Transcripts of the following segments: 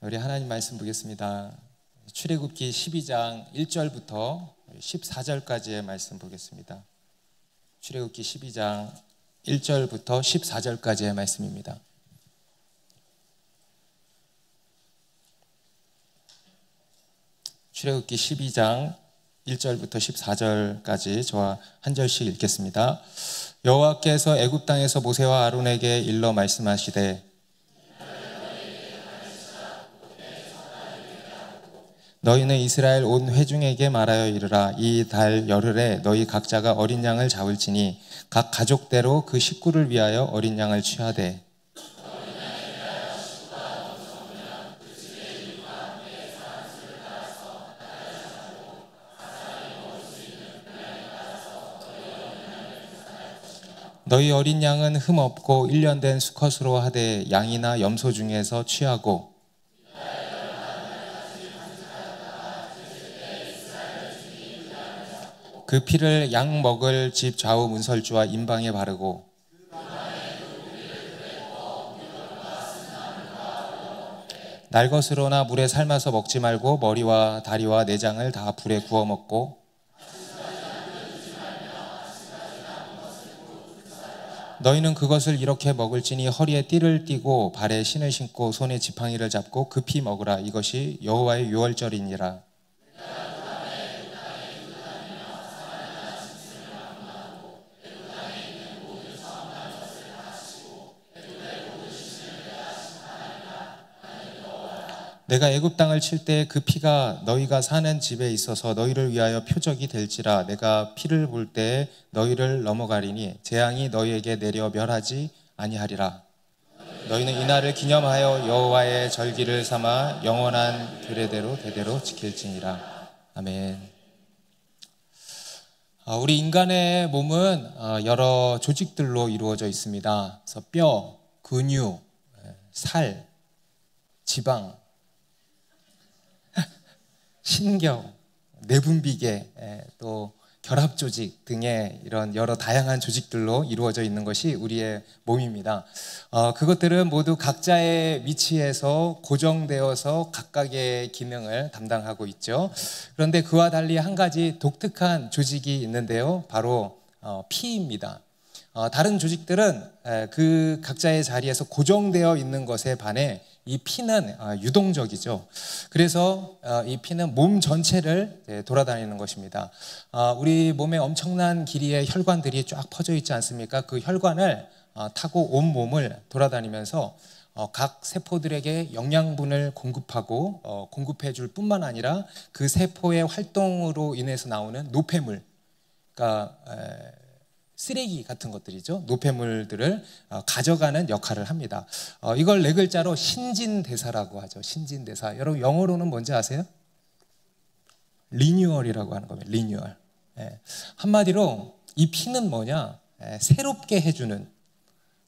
우리 하나님 말씀 보겠습니다. 출애굽기 12장 1절부터 14절까지의 말씀 보겠습니다. 출애굽기 12장 1절부터 14절까지의 말씀입니다. 출애굽기 12장 1절부터 14절까지 저와 한 절씩 읽겠습니다. 여호와께서 애굽 땅에서 모세와 아론에게 일러 말씀하시되 너희는 이스라엘 온 회중에게 말하여 이르라. 이 달 열흘에 너희 각자가 어린 양을 잡을지니 각 가족대로 그 식구를 위하여 어린 양을 취하되 너희 어린 양은 흠 없고 1년 된 수컷으로 하되 양이나 염소 중에서 취하고 그 피를 양 먹을 집 좌우 문설주와 임방에 바르고 날 것으로나 물에 삶아서 먹지 말고 머리와 다리와 내장을 다 불에 구워 먹고 너희는 그것을 이렇게 먹을지니 허리에 띠를 띠고 발에 신을 신고 손에 지팡이를 잡고 급히 먹으라. 이것이 여호와의 유월절이니라. 내가 애굽 땅을 칠 때 그 피가 너희가 사는 집에 있어서 너희를 위하여 표적이 될지라. 내가 피를 볼 때 너희를 넘어가리니 재앙이 너희에게 내려 멸하지 아니하리라. 너희는 이날을 기념하여 여호와의 절기를 삼아 영원한 규례대로 대대로 지킬지니라. 아멘. 우리 인간의 몸은 여러 조직들로 이루어져 있습니다. 그래서 뼈, 근육, 살, 지방, 신경, 내분비계, 또 결합조직 등의 이런 여러 다양한 조직들로 이루어져 있는 것이 우리의 몸입니다. 그것들은 모두 각자의 위치에서 고정되어서 각각의 기능을 담당하고 있죠. 그런데 그와 달리 한 가지 독특한 조직이 있는데요. 바로 피입니다. 다른 조직들은 그 각자의 자리에서 고정되어 있는 것에 반해 이 피는 유동적이죠. 그래서 이 피는 몸 전체를 돌아다니는 것입니다. 우리 몸에 엄청난 길이의 혈관들이 쫙 퍼져 있지 않습니까? 그 혈관을 타고 온 몸을 돌아다니면서 각 세포들에게 영양분을 공급하고 공급해 줄 뿐만 아니라 그 세포의 활동으로 인해서 나오는 노폐물, 그러니까 쓰레기 같은 것들이죠. 노폐물들을 가져가는 역할을 합니다. 이걸 네 글자로 신진대사라고 하죠. 신진대사. 여러분 영어로는 뭔지 아세요? 리뉴얼이라고 하는 겁니다. 리뉴얼. 한마디로 이 피는 뭐냐? 새롭게 해주는,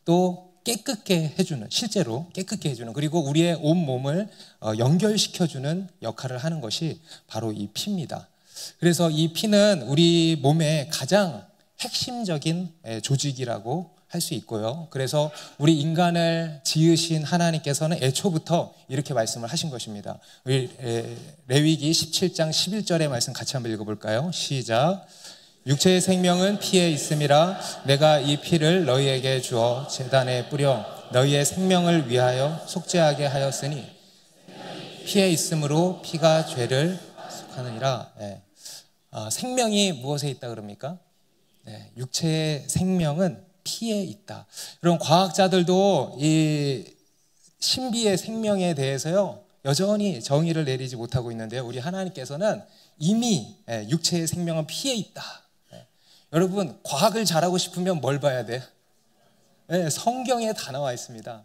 또 깨끗게 해주는, 실제로 깨끗게 해주는, 그리고 우리의 온 몸을 연결시켜주는 역할을 하는 것이 바로 이 피입니다. 그래서 이 피는 우리 몸의 가장 핵심적인 조직이라고 할 수 있고요. 그래서 우리 인간을 지으신 하나님께서는 애초부터 이렇게 말씀을 하신 것입니다. 우리 레위기 17장 11절의 말씀 같이 한번 읽어볼까요? 시작. 육체의 생명은 피에 있음이라. 내가 이 피를 너희에게 주어 제단에 뿌려 너희의 생명을 위하여 속죄하게 하였으니 피에 있으므로 피가 죄를 속하느니라. 생명이 무엇에 있다 그럽니까? 육체의 생명은 피에 있다. 그럼 과학자들도 이 신비의 생명에 대해서요 여전히 정의를 내리지 못하고 있는데요. 우리 하나님께서는 이미 육체의 생명은 피에 있다. 여러분 과학을 잘하고 싶으면 뭘 봐야 돼요? 성경에 다 나와 있습니다.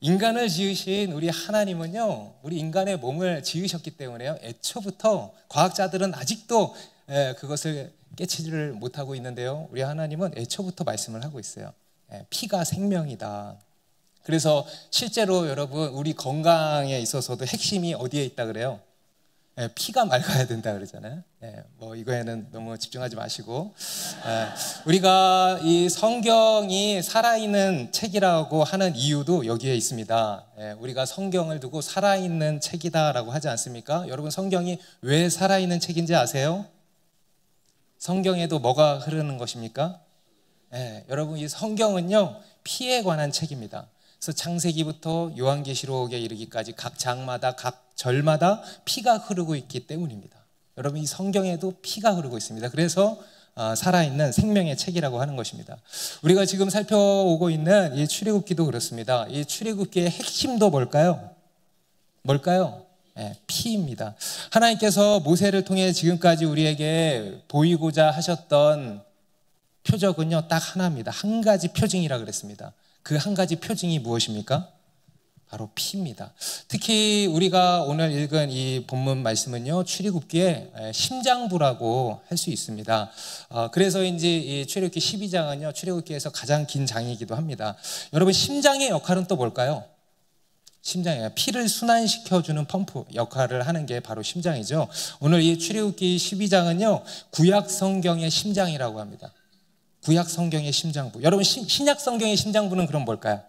인간을 지으신 우리 하나님은요 우리 인간의 몸을 지으셨기 때문에요 애초부터 과학자들은 아직도 그것을 깨치지를 못하고 있는데요. 우리 하나님은 애초부터 말씀을 하고 있어요. 피가 생명이다. 그래서 실제로 여러분 우리 건강에 있어서도 핵심이 어디에 있다 그래요? 피가 맑아야 된다 그러잖아요. 뭐 이거에는 너무 집중하지 마시고, 우리가 이 성경이 살아있는 책이라고 하는 이유도 여기에 있습니다. 우리가 성경을 두고 살아있는 책이다라고 하지 않습니까? 여러분, 성경이 왜 살아있는 책인지 아세요? 성경에도 뭐가 흐르는 것입니까? 여러분, 이 성경은요, 피에 관한 책입니다. 그래서 창세기부터 요한계시록에 이르기까지 각 장마다 각 절마다 피가 흐르고 있기 때문입니다. 여러분, 이 성경에도 피가 흐르고 있습니다. 그래서 살아있는 생명의 책이라고 하는 것입니다. 우리가 지금 살펴오고 있는 이 출애굽기도 그렇습니다. 이 출애굽기의 핵심도 뭘까요? 피입니다. 하나님께서 모세를 통해 지금까지 우리에게 보이고자 하셨던 표적은요, 딱 하나입니다. 한 가지 표징이라 그랬습니다. 그 한 가지 표징이 무엇입니까? 바로 피입니다. 특히 우리가 오늘 읽은 이 본문 말씀은요, 출애굽기의 심장부라고 할 수 있습니다. 그래서인지 이 출애굽기 12장은요, 출애굽기에서 가장 긴 장이기도 합니다. 여러분, 심장의 역할은 또 뭘까요? 심장이에요. 피를 순환시켜주는 펌프 역할을 하는 게 바로 심장이죠. 오늘 이 출애굽기 12장은요, 구약 성경의 심장이라고 합니다. 구약 성경의 심장부. 여러분, 신약 성경의 심장부는 그럼 뭘까요?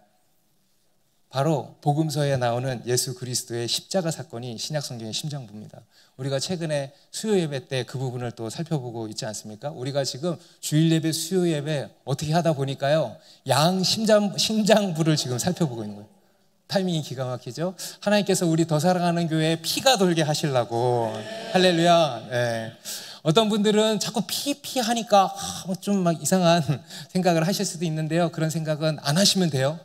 바로 복음서에 나오는 예수 그리스도의 십자가 사건이 신약 성경의 심장부입니다. 우리가 최근에 수요 예배 때 그 부분을 또 살펴보고 있지 않습니까? 우리가 지금 주일 예배, 수요 예배 어떻게 하다 보니까요, 양 심장부를 지금 살펴보고 있는 거예요. 타이밍이 기가 막히죠? 하나님께서 우리 더 사랑하는 교회에 피가 돌게 하시려고. 할렐루야. 어떤 분들은 자꾸 피 하니까 좀 막 이상한 생각을 하실 수도 있는데요, 그런 생각은 안 하시면 돼요.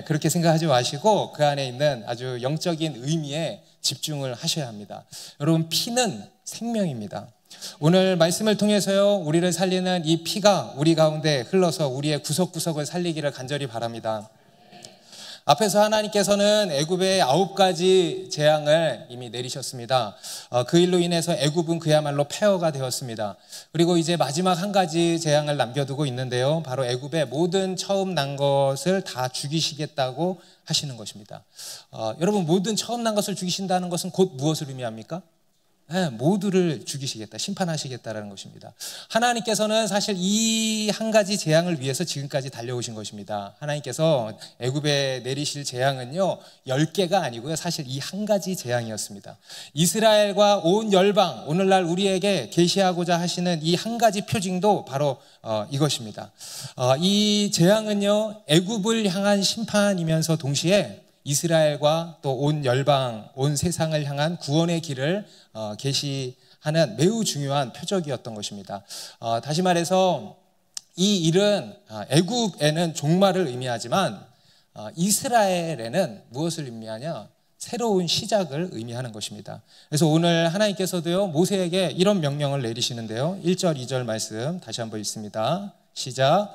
그렇게 생각하지 마시고 그 안에 있는 아주 영적인 의미에 집중을 하셔야 합니다. 여러분, 피는 생명입니다. 오늘 말씀을 통해서요, 우리를 살리는 이 피가 우리 가운데 흘러서 우리의 구석구석을 살리기를 간절히 바랍니다. 앞에서 하나님께서는 애굽의 9가지 재앙을 이미 내리셨습니다. 그 일로 인해서 애굽은 그야말로 폐허가 되었습니다. 그리고 이제 마지막 한 가지 재앙을 남겨두고 있는데요, 바로 애굽의 모든 처음 난 것을 다 죽이시겠다고 하시는 것입니다. 여러분, 모든 처음 난 것을 죽이신다는 것은 곧 무엇을 의미합니까? 모두를 죽이시겠다, 심판하시겠다라는 것입니다. 하나님께서는 사실 이 한 가지 재앙을 위해서 지금까지 달려오신 것입니다. 하나님께서 애굽에 내리실 재앙은요, 10개가 아니고요, 사실 이 한 가지 재앙이었습니다. 이스라엘과 온 열방, 오늘날 우리에게 계시하고자 하시는 이 한 가지 표징도 바로 이것입니다. 이 재앙은요, 애굽을 향한 심판이면서 동시에 이스라엘과 또 온 열방, 온 세상을 향한 구원의 길을 계시하는 매우 중요한 표적이었던 것입니다. 다시 말해서 이 일은 애굽에는 종말을 의미하지만 이스라엘에는 무엇을 의미하냐? 새로운 시작을 의미하는 것입니다. 그래서 오늘 하나님께서도요, 모세에게 이런 명령을 내리시는데요, 1절 2절 말씀 다시 한번 읽습니다. 시작.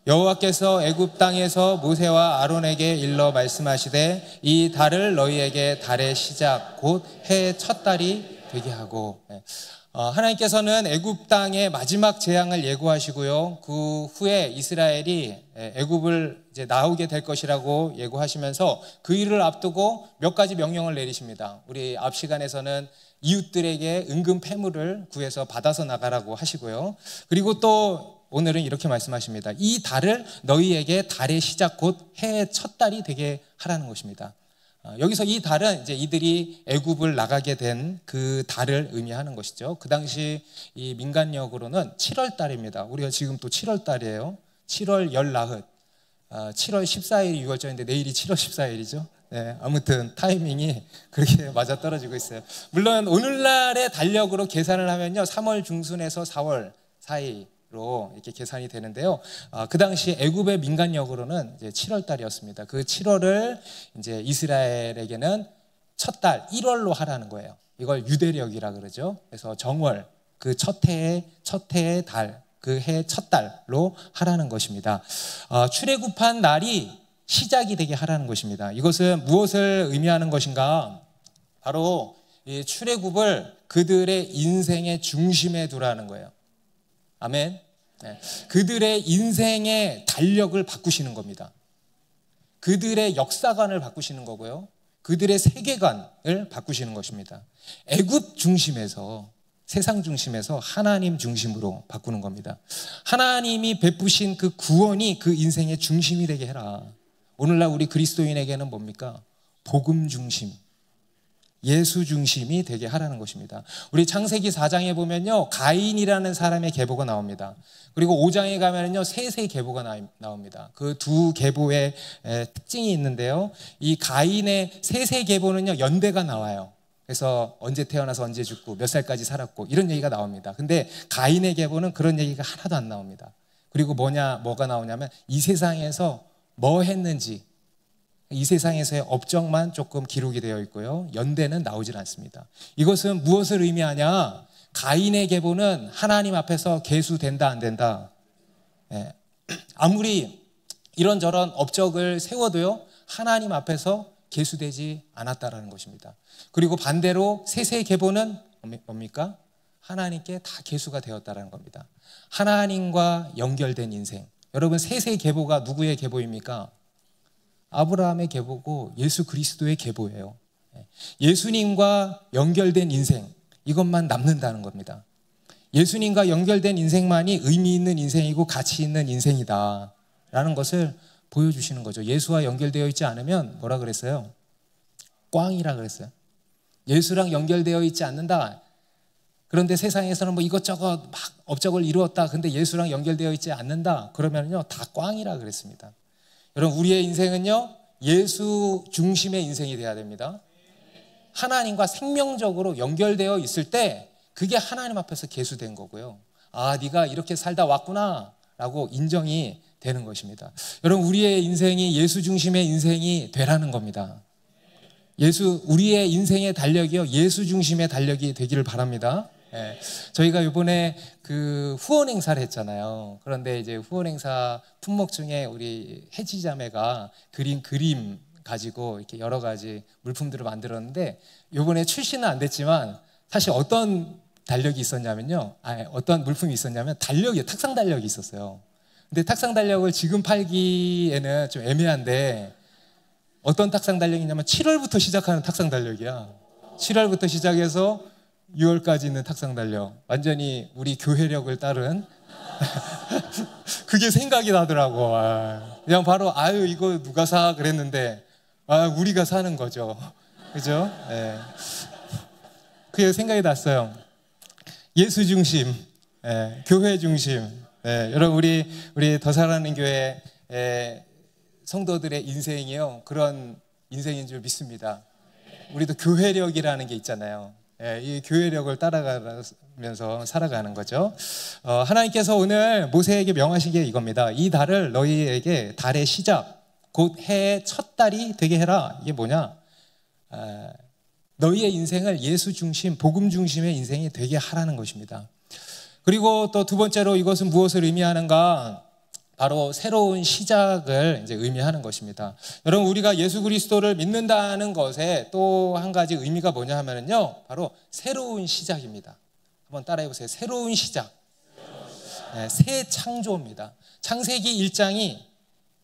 여호와께서 애굽 땅에서 모세와 아론에게 일러 말씀하시되 이 달을 너희에게 달의 시작 곧 해의 첫 달이 되게 하고. 하나님께서는 애굽 땅의 마지막 재앙을 예고하시고요, 그 후에 이스라엘이 애굽을 이제 나오게 될 것이라고 예고하시면서 그 일을 앞두고 몇 가지 명령을 내리십니다. 우리 앞 시간에서는 이웃들에게 은근 패물을 구해서 받아서 나가라고 하시고요, 그리고 또 오늘은 이렇게 말씀하십니다. 이 달을 너희에게 달의 시작 곧 해의 첫 달이 되게 하라는 것입니다. 여기서 이 달은 이제 이들이 애굽을 나가게 된 그 달을 의미하는 것이죠. 그 당시 이 민간력으로는 7월 달입니다. 우리가 지금 또 7월 달이에요. 7월 열나흘, 7월 14일이 6월절인데 내일이 7월 14일이죠. 아무튼 타이밍이 그렇게 맞아 떨어지고 있어요. 물론 오늘날의 달력으로 계산을 하면요, 3월 중순에서 4월 사이 로 이렇게 계산이 되는데요. 그 당시 애굽의 민간력으로는 이제 7월 달이었습니다. 그 7월을 이제 이스라엘에게는 첫 달 1월로 하라는 거예요. 이걸 유대력이라 그러죠. 그래서 정월, 그 첫 해의 달, 그 해의 첫 달로 하라는 것입니다. 출애굽한 날이 시작이 되게 하라는 것입니다. 이것은 무엇을 의미하는 것인가? 바로 이 출애굽을 그들의 인생의 중심에 두라는 거예요. 아멘. 그들의 인생의 달력을 바꾸시는 겁니다. 그들의 역사관을 바꾸시는 거고요, 그들의 세계관을 바꾸시는 것입니다. 애굽 중심에서, 세상 중심에서 하나님 중심으로 바꾸는 겁니다. 하나님이 베푸신 그 구원이 그 인생의 중심이 되게 해라. 오늘날 우리 그리스도인에게는 뭡니까? 복음 중심, 예수 중심이 되게 하라는 것입니다. 우리 창세기 4장에 보면요, 가인이라는 사람의 계보가 나옵니다. 그리고 5장에 가면요, 셋의 계보가 나옵니다. 그 두 계보의 특징이 있는데요, 이 가인의 셋의 계보는요, 연대가 나와요. 그래서 언제 태어나서 언제 죽고 몇 살까지 살았고 이런 얘기가 나옵니다. 근데 가인의 계보는 그런 얘기가 하나도 안 나옵니다. 그리고 뭐가 나오냐면 이 세상에서 뭐 했는지, 이 세상에서의 업적만 조금 기록이 되어 있고요, 연대는 나오질 않습니다. 이것은 무엇을 의미하냐? 가인의 계보는 하나님 앞에서 계수된다 안 된다? 아무리 이런저런 업적을 세워도요, 하나님 앞에서 계수되지 않았다라는 것입니다. 그리고 반대로 셋의 계보는 뭡니까? 하나님께 다 계수가 되었다라는 겁니다. 하나님과 연결된 인생. 여러분, 셋의 계보가 누구의 계보입니까? 아브라함의 계보고 예수 그리스도의 계보예요. 예수님과 연결된 인생, 이것만 남는다는 겁니다. 예수님과 연결된 인생만이 의미 있는 인생이고 가치 있는 인생이다 라는 것을 보여주시는 거죠. 예수와 연결되어 있지 않으면 뭐라 그랬어요? 꽝이라 그랬어요. 예수랑 연결되어 있지 않는다. 그런데 세상에서는 뭐 이것저것 막 업적을 이루었다. 근데 예수랑 연결되어 있지 않는다. 그러면요, 다 꽝이라 그랬습니다. 여러분, 우리의 인생은요, 예수 중심의 인생이 돼야 됩니다. 하나님과 생명적으로 연결되어 있을 때 그게 하나님 앞에서 계수된 거고요. 아, 네가 이렇게 살다 왔구나 라고 인정이 되는 것입니다. 여러분, 우리의 인생이 예수 중심의 인생이 되라는 겁니다. 우리의 인생의 달력이요, 예수 중심의 달력이 되기를 바랍니다. 저희가 이번에 그 후원 행사를 했잖아요. 그런데 이제 후원 행사 품목 중에 우리 혜지 자매가 그림 가지고 이렇게 여러 가지 물품들을 만들었는데, 이번에 출시는 안 됐지만 사실 어떤 달력이 있었냐면요, 어떤 물품이 있었냐면 탁상 달력이 있었어요. 근데 탁상 달력을 지금 팔기에는 좀 애매한데, 어떤 탁상 달력이냐면 7월부터 시작하는 탁상 달력이야. 7월부터 시작해서 6월까지 있는 탁상 달력. 완전히 우리 교회력을 따른 그게 생각이 나더라고. 그냥 바로 이거 누가 사 그랬는데 우리가 사는 거죠. 그죠? 네. 그게 생각이 났어요. 예수 중심, 교회 중심. 여러분, 우리 더 사랑하는 교회 성도들의 인생이요, 그런 인생인 줄 믿습니다. 우리도 교회력이라는 게 있잖아요. 이 교회력을 따라가면서 살아가는 거죠. 하나님께서 오늘 모세에게 명하신 게 이겁니다. 이 달을 너희에게 달의 시작, 곧 해의 첫 달이 되게 해라. 이게 뭐냐? 너희의 인생을 예수 중심, 복음 중심의 인생이 되게 하라는 것입니다. 그리고 또 두 번째로 이것은 무엇을 의미하는가? 바로 새로운 시작을 이제 의미하는 것입니다. 여러분, 우리가 예수 그리스도를 믿는다는 것에 또 한 가지 의미가 뭐냐 하면요, 바로 새로운 시작입니다. 한번 따라해 보세요. 새로운 시작. 새 창조입니다. 창세기 1장이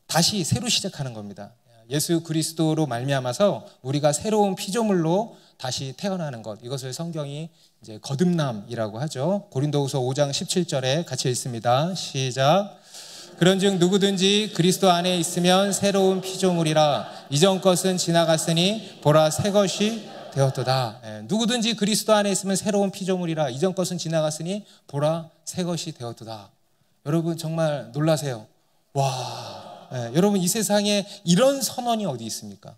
다시 새로 시작하는 겁니다. 예수 그리스도로 말미암아서 우리가 새로운 피조물로 다시 태어나는 것, 이것을 성경이 이제 거듭남이라고 하죠. 고린도후서 5장 17절에 같이 읽습니다. 시작. 그런즉 누구든지 그리스도 안에 있으면 새로운 피조물이라. 이전 것은 지나갔으니 보라 새 것이 되었도다. 누구든지 그리스도 안에 있으면 새로운 피조물이라. 이전 것은 지나갔으니 보라 새 것이 되었도다. 여러분, 정말 놀라세요. 와, 여러분, 이 세상에 이런 선언이 어디 있습니까?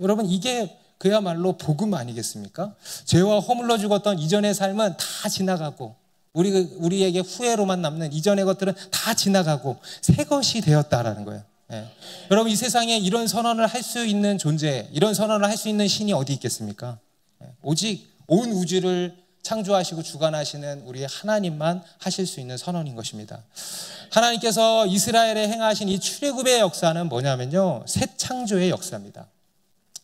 여러분, 이게 그야말로 복음 아니겠습니까? 죄와 허물러 죽었던 이전의 삶은 다 지나가고, 우리에게 후회로만 남는 이전의 것들은 다 지나가고 새 것이 되었다라는 거예요. 여러분, 이 세상에 이런 선언을 할 수 있는 존재, 이런 선언을 할 수 있는 신이 어디 있겠습니까? 오직 온 우주를 창조하시고 주관하시는 우리 하나님만 하실 수 있는 선언인 것입니다. 하나님께서 이스라엘에 행하신 이 출애굽의 역사는 뭐냐면요, 새 창조의 역사입니다.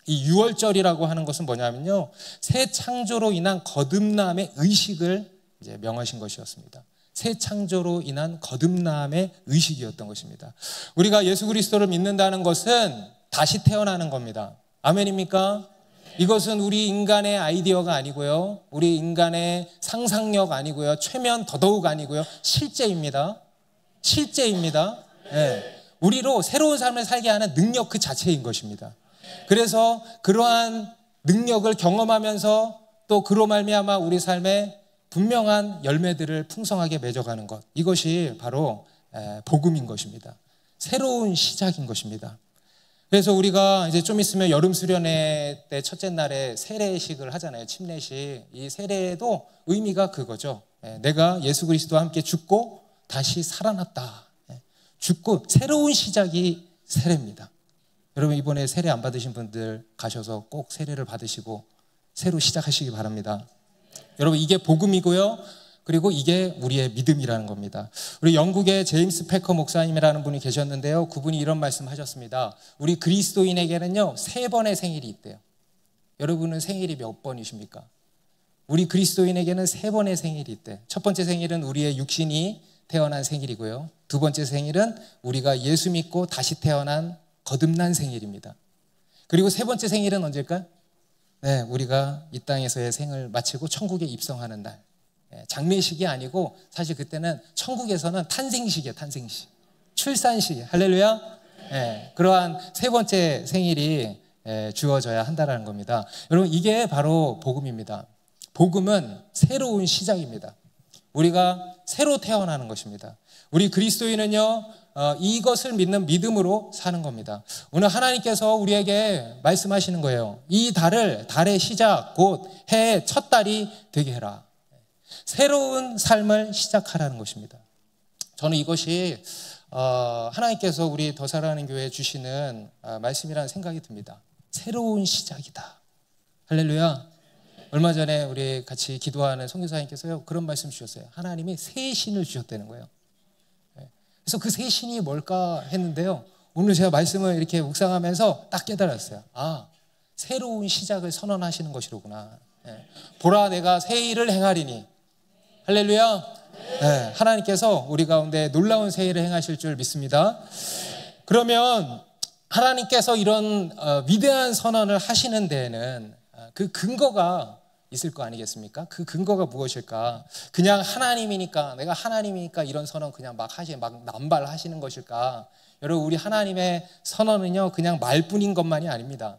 이 유월절이라고 하는 것은 뭐냐면요, 새 창조로 인한 거듭남의 의식을 이제 명하신 것이었습니다. 새 창조로 인한 거듭남의 의식이었던 것입니다. 우리가 예수 그리스도를 믿는다는 것은 다시 태어나는 겁니다. 아멘입니까? 이것은 우리 인간의 아이디어가 아니고요. 우리 인간의 상상력 아니고요. 최면 더더욱 아니고요. 실제입니다. 실제입니다. 네. 우리로 새로운 삶을 살게 하는 능력 그 자체인 것입니다. 그래서 그러한 능력을 경험하면서 또 그로 말미암아 우리 삶에 분명한 열매들을 풍성하게 맺어가는 것, 이것이 바로 복음인 것입니다. 새로운 시작인 것입니다. 그래서 우리가 이제 좀 있으면 여름 수련회 때 첫째 날에 세례식을 하잖아요. 침례식. 이 세례도 의미가 그거죠. 내가 예수 그리스도와 함께 죽고 다시 살아났다. 죽고 새로운 시작이 세례입니다. 여러분 이번에 세례 안 받으신 분들 가셔서 꼭 세례를 받으시고 새로 시작하시기 바랍니다. 여러분 이게 복음이고요. 그리고 이게 우리의 믿음이라는 겁니다. 우리 영국의 제임스 패커 목사님이라는 분이 계셨는데요. 그분이 이런 말씀 하셨습니다. 우리 그리스도인에게는요 3번의 생일이 있대요. 여러분은 생일이 몇 번이십니까? 우리 그리스도인에게는 3번의 생일이 있대. 첫 번째 생일은 우리의 육신이 태어난 생일이고요. 두 번째 생일은 우리가 예수 믿고 다시 태어난 거듭난 생일입니다. 그리고 세 번째 생일은 언제일까요? 네, 우리가 이 땅에서의 생을 마치고 천국에 입성하는 날. 장례식이 아니고 사실 그때는 천국에서는 탄생식이에요. 탄생식. 출산식. 할렐루야. 그러한 세 번째 생일이 주어져야 한다는 겁니다. 여러분 이게 바로 복음입니다. 복음은 새로운 시작입니다. 우리가 새로 태어나는 것입니다. 우리 그리스도인은요 이것을 믿는 믿음으로 사는 겁니다. 오늘 하나님께서 우리에게 말씀하시는 거예요. 이 달의 시작 곧 해의 첫 달이 되게 해라. 새로운 삶을 시작하라는 것입니다. 저는 이것이 하나님께서 우리 더 사랑하는 교회에 주시는 말씀이라는 생각이 듭니다. 새로운 시작이다. 할렐루야. 얼마 전에 우리 같이 기도하는 선교사님께서요 그런 말씀 주셨어요. 하나님이 새 신을 주셨다는 거예요. 그래서 그 새 신이 뭘까 했는데요. 오늘 제가 말씀을 이렇게 묵상하면서 딱 깨달았어요. 아, 새로운 시작을 선언하시는 것이로구나. 보라 내가 새 일을 행하리니. 할렐루야. 하나님께서 우리 가운데 놀라운 새 일을 행하실 줄 믿습니다. 그러면 하나님께서 이런 위대한 선언을 하시는 데에는 그 근거가 있을 거 아니겠습니까? 그 근거가 무엇일까? 그냥 하나님이니까, 내가 하나님이니까 이런 선언 그냥 막 남발하시는 것일까? 여러분, 우리 하나님의 선언은요, 그냥 말뿐인 것만이 아닙니다.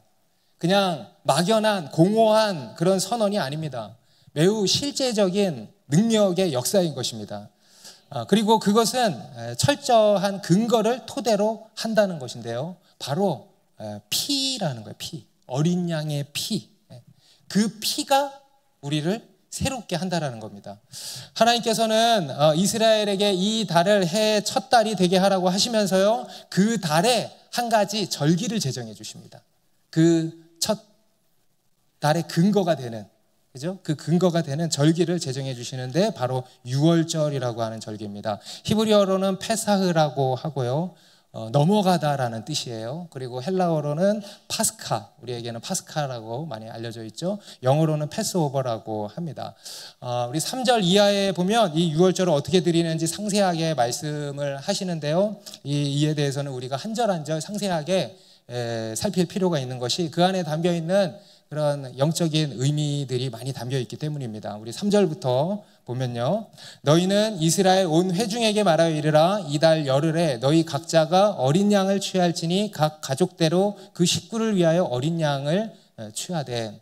그냥 막연한, 공허한 그런 선언이 아닙니다. 매우 실제적인 능력의 역사인 것입니다. 그리고 그것은 철저한 근거를 토대로 한다는 것인데요. 바로 피라는 거예요. 피. 어린 양의 피. 그 피가 우리를 새롭게 한다라는 겁니다. 하나님께서는 이스라엘에게 이 달을 해의 첫 달이 되게 하라고 하시면서요. 그 달에 한 가지 절기를 제정해 주십니다. 그 첫 달의 근거가 되는, 그죠? 그 근거가 되는 절기를 제정해 주시는데 바로 유월절이라고 하는 절기입니다. 히브리어로는 페사흐라고 하고요. 넘어가다라는 뜻이에요. 그리고 헬라어로는 파스카, 우리에게는 파스카라고 많이 알려져 있죠. 영어로는 패스오버라고 합니다. 우리 3절 이하에 보면 이 유월절을 어떻게 드리는지 상세하게 말씀을 하시는데요. 이에 대해서는 우리가 한 절 한 절 상세하게 살필 필요가 있는 것이 그 안에 담겨있는 그런 영적인 의미들이 많이 담겨있기 때문입니다. 우리 3절부터 보면요. 너희는 이스라엘 온 회중에게 말하여 이르라. 이달 열흘에 너희 각자가 어린 양을 취할지니 각 가족대로 그 식구를 위하여 어린 양을 취하되.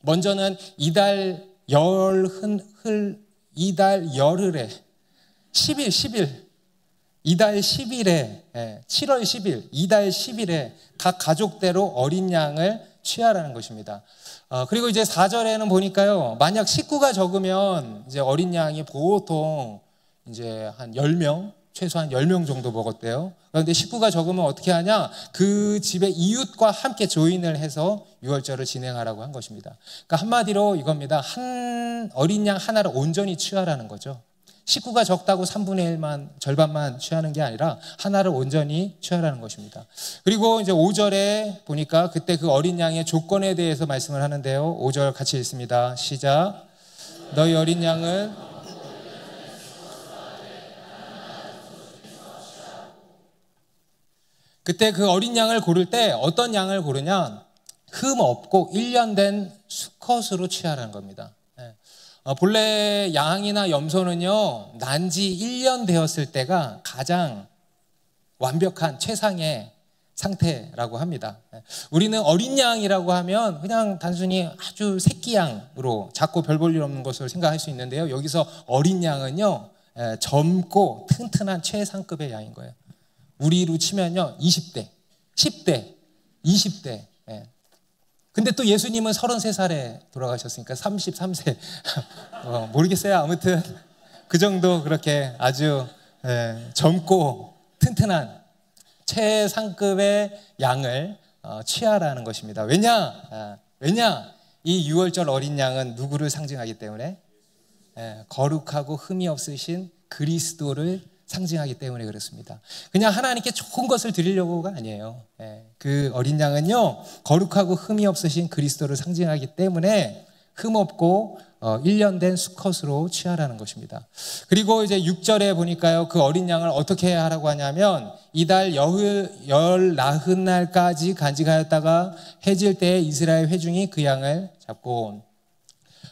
먼저는 이달 열흘에 10일 이달 10일에 7월 10일 이달 10일에 각 가족대로 어린 양을 취하라는 것입니다. 그리고 이제 4절에는 보니까요. 만약 식구가 적으면 이제 어린 양이 보통 이제 한 10명, 최소한 10명 정도 먹었대요. 그런데 식구가 적으면 어떻게 하냐? 그 집의 이웃과 함께 조인을 해서 유월절을 진행하라고 한 것입니다. 그러니까 한마디로 이겁니다. 한 어린 양 하나를 온전히 취하라는 거죠. 식구가 적다고 3분의 1만, 절반만 취하는 게 아니라 하나를 온전히 취하라는 것입니다. 그리고 이제 5절에 보니까 그때 그 어린 양의 조건에 대해서 말씀을 하는데요. 5절 같이 읽습니다. 시작. 너희 어린 양은 그때 그 어린 양을 고를 때 어떤 양을 고르냐? 흠 없고 1년 된 수컷으로 취하라는 겁니다. 본래 양이나 염소는요, 난지 1년 되었을 때가 가장 완벽한 최상의 상태라고 합니다. 우리는 어린 양이라고 하면 그냥 단순히 아주 새끼 양으로 작고 별 볼 일 없는 것으로 생각할 수 있는데요, 여기서 어린 양은요, 젊고 튼튼한 최상급의 양인 거예요. 우리로 치면요 20대, 10대, 20대. 근데 또 예수님은 33살에 돌아가셨으니까 33세 모르겠어요. 아무튼 그 정도 그렇게 아주 젊고 튼튼한 최상급의 양을 취하라는 것입니다. 왜냐? 이 6월절 어린 양은 누구를 상징하기 때문에? 거룩하고 흠이 없으신 그리스도를 상징하기 때문에 그렇습니다. 그냥 하나님께 좋은 것을 드리려고가 아니에요. 그 어린 양은요, 거룩하고 흠이 없으신 그리스도를 상징하기 때문에 흠 없고 1년 된 수컷으로 취하라는 것입니다. 그리고 이제 6절에 보니까요, 그 어린 양을 어떻게 해야 하라고 하냐면, 이달 열 나흔날까지 간직하였다가 해질 때에 이스라엘 회중이 그 양을 잡고,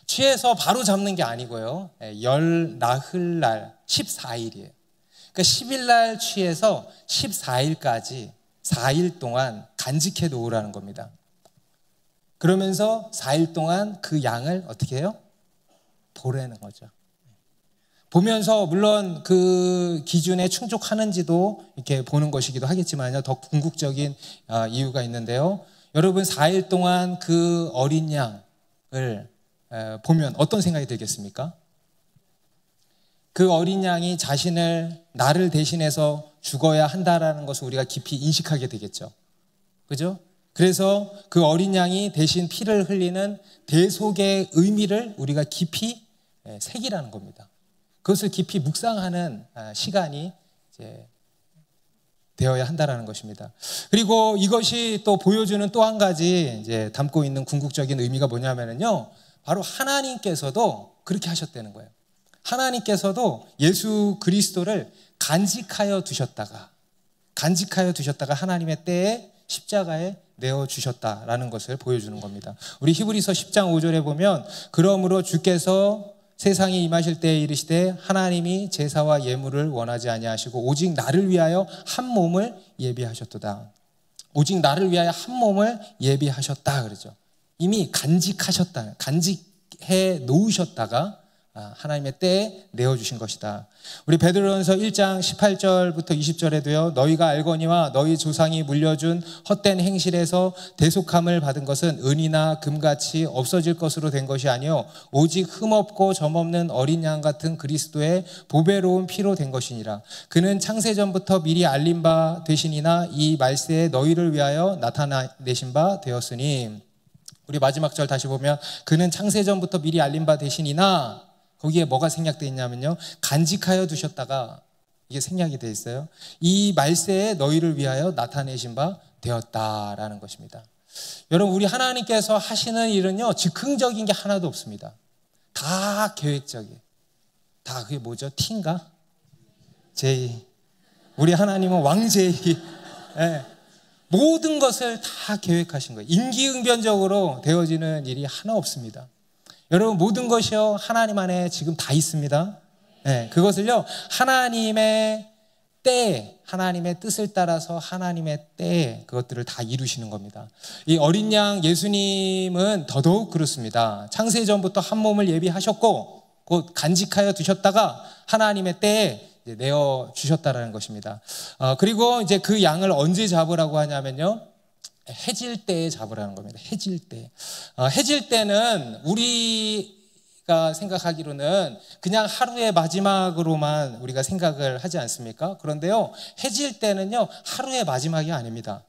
취해서 바로 잡는 게 아니고요, 열 나흔날 14일이에요. 그러니까 10일날 취해서 14일까지 4일 동안 간직해 놓으라는 겁니다. 그러면서 4일 동안 그 양을 어떻게 해요? 보라는 거죠. 보면서 물론 그 기준에 충족하는지도 이렇게 보는 것이기도 하겠지만요, 더 궁극적인 이유가 있는데요, 여러분 4일 동안 그 어린 양을 보면 어떤 생각이 들겠습니까? 그 어린 양이 나를 대신해서 죽어야 한다라는 것을 우리가 깊이 인식하게 되겠죠. 그죠? 그래서 그 어린 양이 대신 피를 흘리는 대속의 의미를 우리가 깊이 새기라는 겁니다. 그것을 깊이 묵상하는 시간이 이제 되어야 한다라는 것입니다. 그리고 이것이 또 보여주는 또 한 가지 이제 담고 있는 궁극적인 의미가 뭐냐면요, 바로 하나님께서도 그렇게 하셨다는 거예요. 하나님께서도 예수 그리스도를 간직하여 두셨다가 하나님의 때에 십자가에 내어주셨다라는 것을 보여주는 겁니다. 우리 히브리서 10장 5절에 보면, 그러므로 주께서 세상에 임하실 때에 이르시되 하나님이 제사와 예물을 원하지 아니하시고 오직 나를 위하여 한 몸을 예비하셨도다. 오직 나를 위하여 한 몸을 예비하셨다 그러죠. 이미 간직해 놓으셨다가 하나님의 때에 내어주신 것이다. 우리 베드로전서 1장 18절부터 20절에도요, 너희가 알거니와 너희 조상이 물려준 헛된 행실에서 대속함을 받은 것은 은이나 금같이 없어질 것으로 된 것이 아니요 오직 흠없고 점없는 어린 양 같은 그리스도의 보배로운 피로 된 것이니라. 그는 창세전부터 미리 알린 바 되시니나 이 말세에 너희를 위하여 나타내신 바 되었으니. 우리 마지막 절 다시 보면, 그는 창세전부터 미리 알린 바 되시니나, 거기에 뭐가 생략되어 있냐면요, 간직하여 두셨다가 이게 생략이 되어 있어요. 이 말세에 너희를 위하여 나타내신 바 되었다라는 것입니다. 여러분, 우리 하나님께서 하시는 일은요, 즉흥적인 게 하나도 없습니다. 다 계획적이에요. 다 그게 뭐죠? T인가? J. 우리 하나님은 왕제이. 네. 모든 것을 다 계획하신 거예요. 임기응변적으로 되어지는 일이 하나 없습니다. 여러분, 모든 것이요 하나님 안에 지금 다 있습니다. 네, 그것을요 하나님의 때에, 하나님의 뜻을 따라서 하나님의 때에 그것들을 다 이루시는 겁니다. 이 어린 양 예수님은 더더욱 그렇습니다. 창세전부터 한 몸을 예비하셨고 곧 간직하여 두셨다가 하나님의 때에 내어 주셨다라는 것입니다. 그리고 이제 그 양을 언제 잡으라고 하냐면요, 해질 때에 잡으라는 겁니다. 해질 때. 해질 때는 우리가 생각하기로는 그냥 하루의 마지막으로만 우리가 생각을 하지 않습니까? 그런데요, 해질 때는요 하루의 마지막이 아닙니다.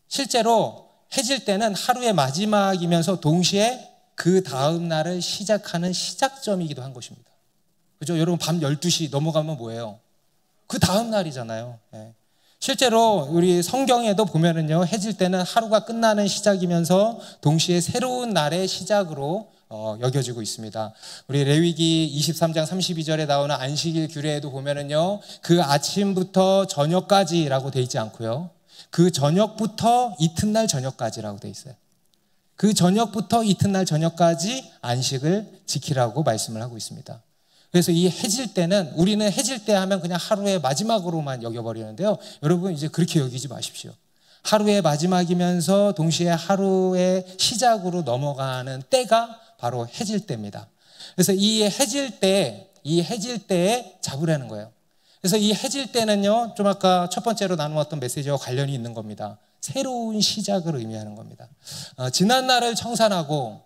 실제로 해질 때는 하루의 마지막이면서 동시에 그 다음 날을 시작하는 시작점이기도 한 것입니다. 그죠? 여러분, 밤 12시 넘어가면 뭐예요? 그 다음 날이잖아요. 실제로 우리 성경에도 보면은요, 해질 때는 하루가 끝나는 시작이면서 동시에 새로운 날의 시작으로 여겨지고 있습니다. 우리 레위기 23장 32절에 나오는 안식일 규례에도 보면은요, 그 아침부터 저녁까지라고 돼 있지 않고요, 그 저녁부터 이튿날 저녁까지라고 돼 있어요. 그 저녁부터 이튿날 저녁까지 안식을 지키라고 말씀을 하고 있습니다. 그래서 이 해질 때는, 우리는 해질 때 하면 그냥 하루의 마지막으로만 여겨버리는데요. 여러분 이제 그렇게 여기지 마십시오. 하루의 마지막이면서 동시에 하루의 시작으로 넘어가는 때가 바로 해질 때입니다. 그래서 이 해질 때에 잡으라는 거예요. 그래서 이 해질 때는요, 좀 아까 첫 번째로 나누었던 메시지와 관련이 있는 겁니다. 새로운 시작을 의미하는 겁니다. 지난 날을 청산하고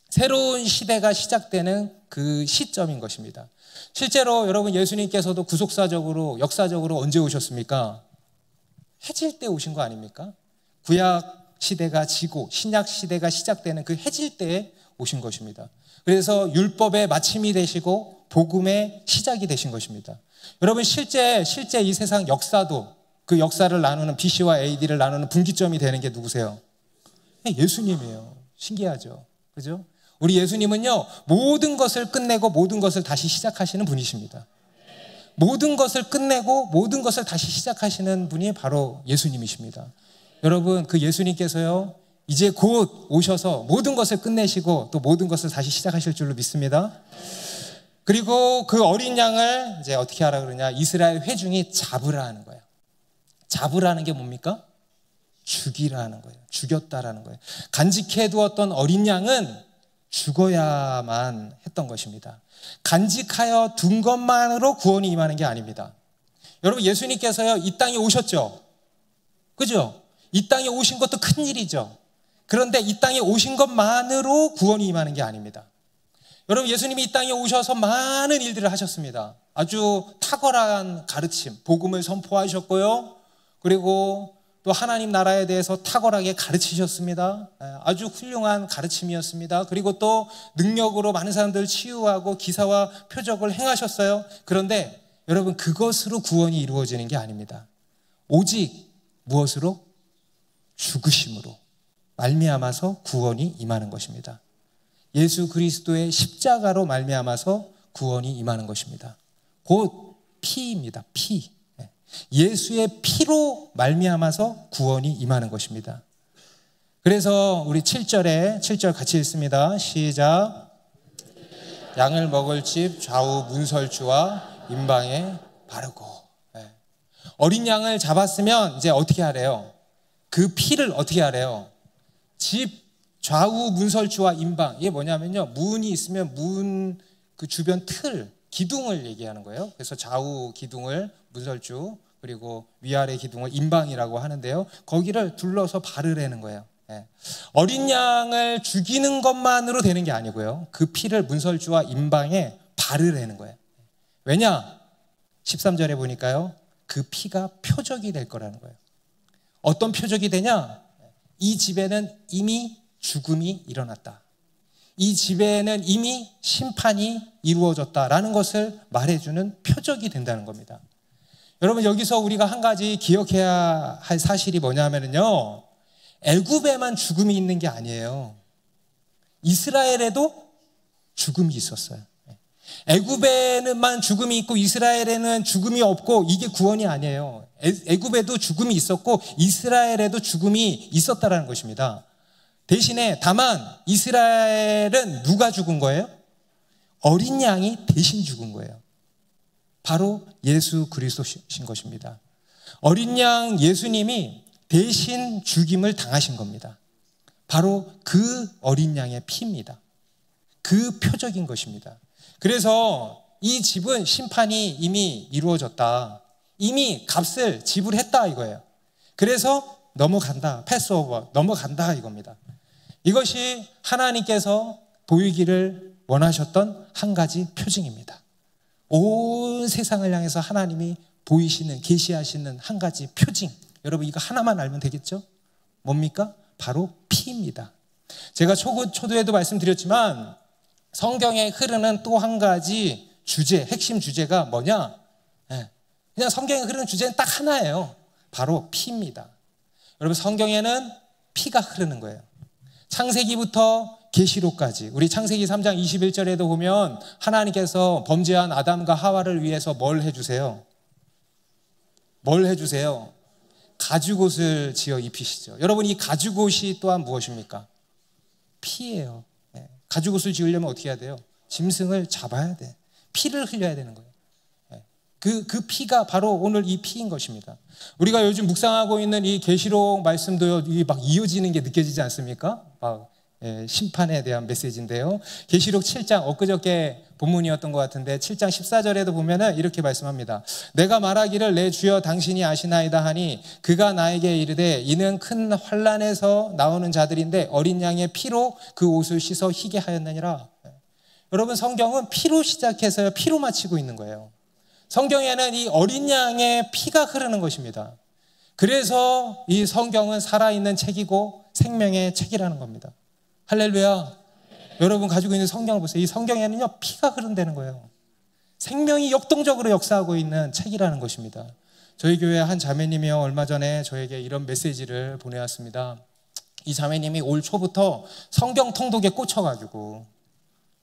새로운 시대가 시작되는 그 시점인 것입니다. 실제로 여러분 예수님께서도 구속사적으로 역사적으로 언제 오셨습니까? 해질 때 오신 거 아닙니까? 구약 시대가 지고 신약 시대가 시작되는 그 해질 때에 오신 것입니다. 그래서 율법의 마침이 되시고 복음의 시작이 되신 것입니다. 여러분 실제 이 세상 역사도, 그 역사를 나누는 BC와 AD를 나누는 분기점이 되는 게 누구세요? 예수님이에요. 신기하죠? 그죠? 우리 예수님은요, 모든 것을 끝내고 모든 것을 다시 시작하시는 분이십니다. 모든 것을 끝내고 모든 것을 다시 시작하시는 분이 바로 예수님이십니다. 여러분, 그 예수님께서요, 이제 곧 오셔서 모든 것을 끝내시고 또 모든 것을 다시 시작하실 줄로 믿습니다. 그리고 그 어린 양을 이제 어떻게 하라 그러냐? 이스라엘 회중이 잡으라 는 거예요. 잡으라는 게 뭡니까? 죽이라는 거예요. 죽였다라는 거예요. 간직해 두었던 어린 양은 죽어야만 했던 것입니다. 간직하여 둔 것만으로 구원이 임하는 게 아닙니다. 여러분 예수님께서요, 이 땅에 오셨죠? 그죠? 이 땅에 오신 것도 큰일이죠. 그런데 이 땅에 오신 것만으로 구원이 임하는 게 아닙니다. 여러분 예수님이 이 땅에 오셔서 많은 일들을 하셨습니다. 아주 탁월한 가르침, 복음을 선포하셨고요. 그리고 또 하나님 나라에 대해서 탁월하게 가르치셨습니다. 아주 훌륭한 가르침이었습니다. 그리고 또 능력으로 많은 사람들을 치유하고 기사와 표적을 행하셨어요. 그런데 여러분 그것으로 구원이 이루어지는 게 아닙니다. 오직 무엇으로? 죽으심으로 말미암아서 구원이 임하는 것입니다. 예수 그리스도의 십자가로 말미암아서 구원이 임하는 것입니다. 곧 피입니다. 피. 예수의 피로 말미암아서 구원이 임하는 것입니다. 그래서 우리 7절 같이 읽습니다. 시작. 양을 먹을 집 좌우 문설주와 임방에 바르고. 어린 양을 잡았으면 이제 어떻게 하래요? 그 피를 어떻게 하래요? 집 좌우 문설주와 임방. 이게 뭐냐면요, 문이 있으면 문 그 주변 틀, 기둥을 얘기하는 거예요. 그래서 좌우 기둥을 문설주, 그리고 위아래 기둥을 임방이라고 하는데요, 거기를 둘러서 바르라는 거예요. 어린 양을 죽이는 것만으로 되는 게 아니고요, 그 피를 문설주와 임방에 바르라는 거예요. 왜냐? 13절에 보니까요, 그 피가 표적이 될 거라는 거예요. 어떤 표적이 되냐? 이 집에는 이미 죽음이 일어났다. 이 집에는 이미 심판이 이루어졌다라는 것을 말해주는 표적이 된다는 겁니다. 여러분 여기서 우리가 한 가지 기억해야 할 사실이 뭐냐면요, 애굽에만 죽음이 있는 게 아니에요. 이스라엘에도 죽음이 있었어요. 애굽에만 죽음이 있고 이스라엘에는 죽음이 없고, 이게 구원이 아니에요. 애굽에도 죽음이 있었고 이스라엘에도 죽음이 있었다라는 것입니다. 대신에 다만 이스라엘은 누가 죽은 거예요? 어린 양이 대신 죽은 거예요. 바로 예수 그리스도신 것입니다. 어린 양 예수님이 대신 죽임을 당하신 겁니다. 바로 그 어린 양의 피입니다. 그 표적인 것입니다. 그래서 이 집은 심판이 이미 이루어졌다. 이미 값을 지불했다 이거예요. 그래서 넘어간다. 패스오버, 넘어간다 이겁니다. 이것이 하나님께서 보이기를 원하셨던 한 가지 표징입니다. 온 세상을 향해서 하나님이 보이시는, 계시하시는 한 가지 표징. 여러분 이거 하나만 알면 되겠죠? 뭡니까? 바로 피입니다. 제가 초두에도 말씀드렸지만 성경에 흐르는 또 한 가지 주제, 핵심 주제가 뭐냐? 그냥 성경에 흐르는 주제는 딱 하나예요. 바로 피입니다. 여러분 성경에는 피가 흐르는 거예요. 창세기부터 계시록까지, 우리 창세기 3장 21절에도 보면 하나님께서 범죄한 아담과 하와를 위해서 뭘 해주세요? 뭘 해주세요? 가죽옷을 지어 입히시죠. 여러분, 이 가죽옷이 또한 무엇입니까? 피예요. 가죽옷을 지으려면 어떻게 해야 돼요? 짐승을 잡아야 돼. 피를 흘려야 되는 거예요. 그 피가 바로 오늘 이 피인 것입니다. 우리가 요즘 묵상하고 있는 이 계시록 말씀도요, 이게 막 이어지는 게 느껴지지 않습니까? 심판에 대한 메시지인데요. 계시록 7장, 엊그저께 본문이었던 것 같은데 7장 14절에도 보면은 이렇게 말씀합니다. 내가 말하기를 내 주여 당신이 아시나이다 하니 그가 나에게 이르되 이는 큰 환난에서 나오는 자들인데 어린 양의 피로 그 옷을 씻어 희게 하였느니라. 여러분, 성경은 피로 시작해서 피로 마치고 있는 거예요. 성경에는 이 어린 양의 피가 흐르는 것입니다. 그래서 이 성경은 살아있는 책이고 생명의 책이라는 겁니다. 할렐루야. 여러분 가지고 있는 성경을 보세요. 이 성경에는요, 피가 흐른다는 거예요. 생명이 역동적으로 역사하고 있는 책이라는 것입니다. 저희 교회 한 자매님이요, 얼마 전에 저에게 이런 메시지를 보내왔습니다. 이 자매님이 올 초부터 성경 통독에 꽂혀가지고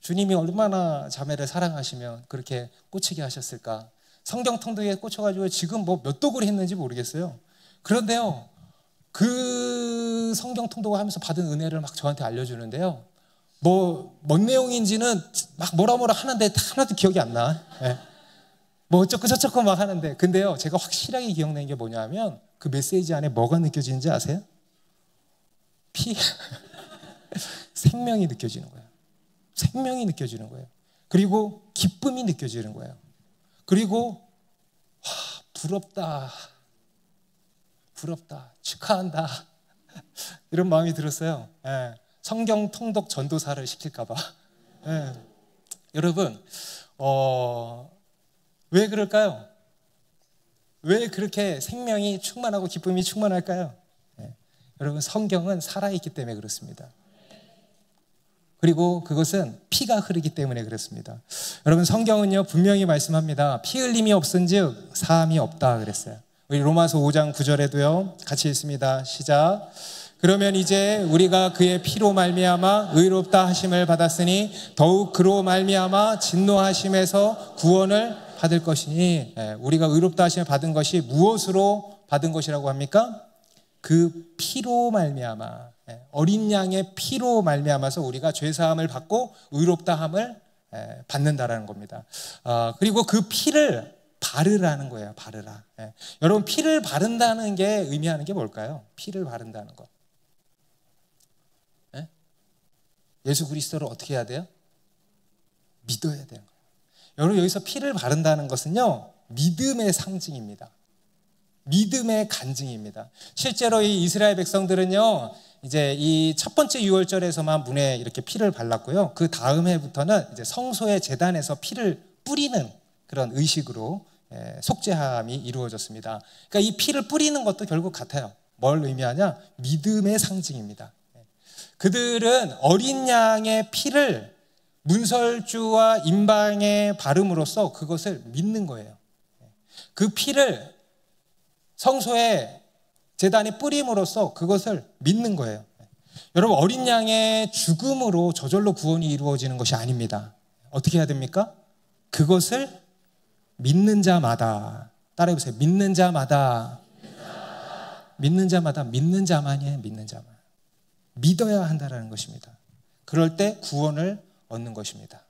주님이 얼마나 자매를 사랑하시면 그렇게 꽂히게 하셨을까. 성경 통독에 꽂혀가지고 지금 뭐 몇 독을 했는지 모르겠어요. 그런데요, 그 성경 통독을 하면서 받은 은혜를 막 저한테 알려주는데요, 뭔 내용인지는 막 뭐라 하는데 하나도 기억이 안 나. 뭐 어쩌고 저쩌고 막 하는데, 근데요, 제가 확실하게 기억나는 게 뭐냐면 그 메시지 안에 뭐가 느껴지는지 아세요? 피. 생명이 느껴지는 거예요. 생명이 느껴지는 거예요. 그리고 기쁨이 느껴지는 거예요. 그리고 부럽다, 축하한다, 이런 마음이 들었어요. 성경 통독 전도사를 시킬까 봐. 여러분, 왜 그럴까요? 왜 그렇게 생명이 충만하고 기쁨이 충만할까요? 여러분, 성경은 살아있기 때문에 그렇습니다. 그리고 그것은 피가 흐르기 때문에 그렇습니다. 여러분, 성경은요, 분명히 말씀합니다. 피 흘림이 없은즉 사함이 없다 그랬어요. 우리 로마서 5장 9절에도요, 같이 읽습니다. 시작. 그러면 이제 우리가 그의 피로 말미암아 의롭다 하심을 받았으니 더욱 그로 말미암아 진노하심에서 구원을 받을 것이니. 우리가 의롭다 하심을 받은 것이 무엇으로 받은 것이라고 합니까? 그 피로 말미암아, 어린 양의 피로 말미암아서 우리가 죄사함을 받고 의롭다함을 받는다라는 겁니다. 그리고 그 피를 바르라는 거예요. 바르라. 여러분, 피를 바른다는 게 의미하는 게 뭘까요? 피를 바른다는 것. 예수 그리스도를 어떻게 해야 돼요? 믿어야 되는 거예요. 여러분, 여기서 피를 바른다는 것은요, 믿음의 상징입니다. 믿음의 간증입니다. 실제로 이 이스라엘 백성들은요, 이제 이 첫 번째 유월절에서만 문에 이렇게 피를 발랐고요, 그 다음 해부터는 이제 성소의 제단에서 피를 뿌리는 그런 의식으로 속죄함이 이루어졌습니다. 그러니까 이 피를 뿌리는 것도 결국 같아요. 뭘 의미하냐? 믿음의 상징입니다. 그들은 어린 양의 피를 문설주와 임방에 바름으로써 그것을 믿는 거예요. 그 피를 성소의 제단에 뿌림으로써 그것을 믿는 거예요. 여러분, 어린 양의 죽음으로 저절로 구원이 이루어지는 것이 아닙니다. 어떻게 해야 됩니까? 그것을 믿는 자마다, 따라해보세요. 믿는 자마다, 믿는 자만이에요. 믿는 자만. 믿어야 한다는 것입니다. 그럴 때 구원을 얻는 것입니다.